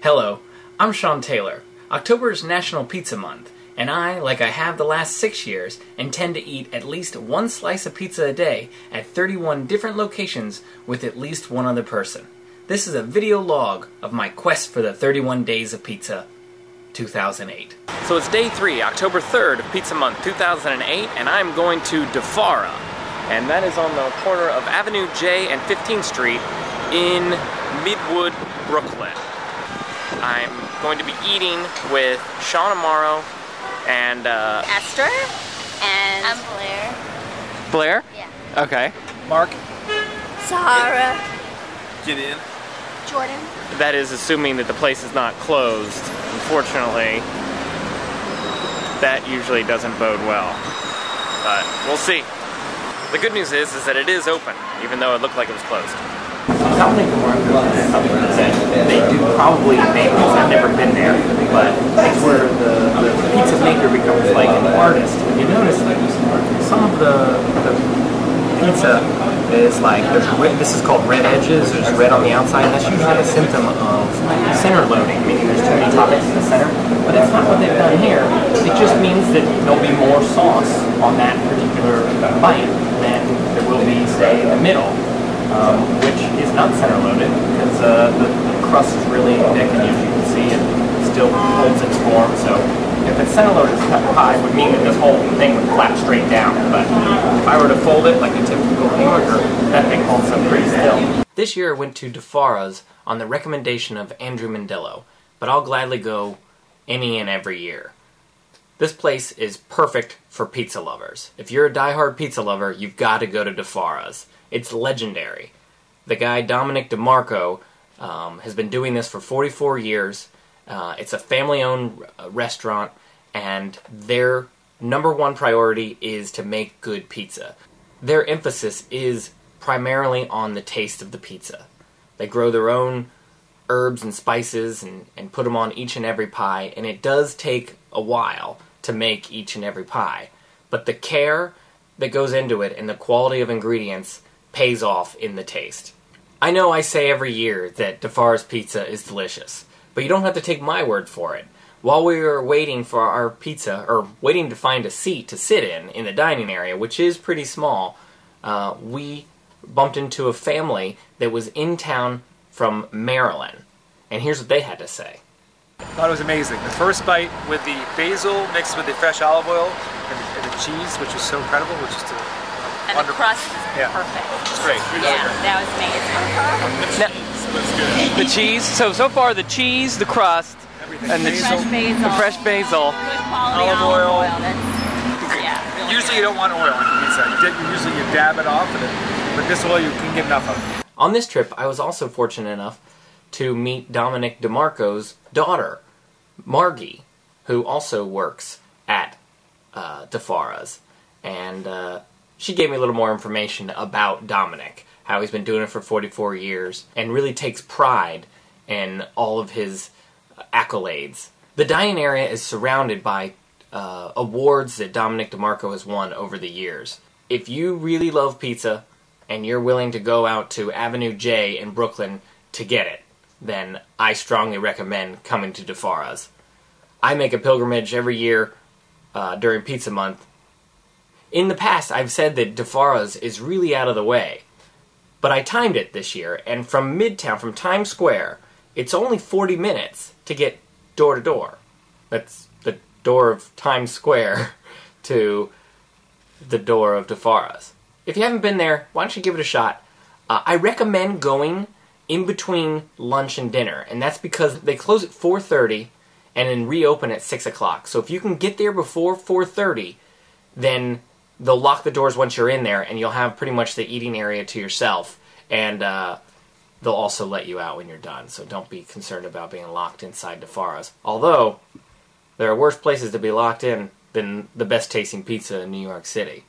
Hello, I'm Sean Taylor. October is National Pizza Month, and I, like I have the last 6 years, intend to eat at least one slice of pizza a day at 31 different locations with at least one other person. This is a video log of my quest for the 31 Days of Pizza 2008. So it's day 3, October 3rd of Pizza Month 2008, and I'm going to DiFara. And that is on the corner of Avenue J and 15th Street in Midwood, Brooklyn. I'm going to be eating with Shawn Amaro and Esther and I'm Blair. Blair? Yeah. Okay. Mark. Sahara. Giddeon. Jordan. That is assuming that the place is not closed. Unfortunately, that usually doesn't bode well. But we'll see. The good news is that it is open, even though it looked like it was closed. Dominic DiMarco is something that they do probably make those. I've never been there, but it's where the pizza maker becomes like an artist. If you notice, some of the pizza is like, this is called red edges, there's red on the outside, and that's usually a symptom of center loading, meaning there's too many toppings in the center, but that's not what they've done here. It just means that there'll be more sauce on that particular bite than there will be, say, in the middle. Which is not center loaded because the crust is really thick, and as you can see, it still holds its form. So if it's center loaded pie, it would mean that this whole thing would flap straight down. But if I were to fold it like a typical hamburger, that thing holds up pretty still. This year I went to DiFara's on the recommendation of Andrew Mandello, but I'll gladly go any and every year. This place is perfect for pizza lovers. If you're a diehard pizza lover, you've got to go to DiFara's. It's legendary. The guy, Dominic DiMarco, has been doing this for 44 years. It's a family-owned restaurant, and their #1 priority is to make good pizza. Their emphasis is primarily on the taste of the pizza. They grow their own herbs and spices and put them on each and every pie, and it does take a while to make each and every pie. But the care that goes into it and the quality of ingredients pays off in the taste. I know I say every year that DiFara's pizza is delicious, but you don't have to take my word for it. While we were waiting for our pizza, or waiting to find a seat to sit in the dining area, which is pretty small, we bumped into a family that was in town from Maryland. And here's what they had to say. I thought it was amazing. The first bite with the basil mixed with the fresh olive oil and the cheese, which was so incredible, which is And wonderful. the crust is perfect. It's great. Yeah, that was amazing. Now, the cheese, so far the cheese, the crust, Everything. and the Fresh basil. the fresh basil. Good quality Olive olive oil. oil. That's, yeah, really Usually you don't want oil on pizza. Usually you dab it off, but this oil you can get enough of. On this trip, I was also fortunate enough to meet Dominic DiMarco's daughter, Margie, who also works at DiFara's. And she gave me a little more information about Dominic, how he's been doing it for 44 years, and really takes pride in all of his accolades. The dining area is surrounded by awards that Dominic DiMarco has won over the years. If you really love pizza, and you're willing to go out to Avenue J in Brooklyn to get it, then I strongly recommend coming to DiFara's. I make a pilgrimage every year during Pizza Month. In the past, I've said that DiFara's is really out of the way, but I timed it this year, and from Midtown, from Times Square, it's only 40 minutes to get door to door. That's the door of Times Square to the door of DiFara's. If you haven't been there, why don't you give it a shot? I recommend going in between lunch and dinner, and that's because they close at 4:30 and then reopen at 6 o'clock. So if you can get there before 4:30, then they'll lock the doors once you're in there, and you'll have pretty much the eating area to yourself, and they'll also let you out when you're done, so don't be concerned about being locked inside DiFara's. Although, there are worse places to be locked in than the best tasting pizza in New York City.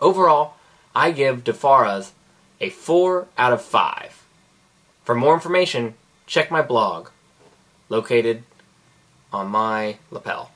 Overall, I give DiFara's a 4 out of 5. For more information, check my blog, located on my lapel.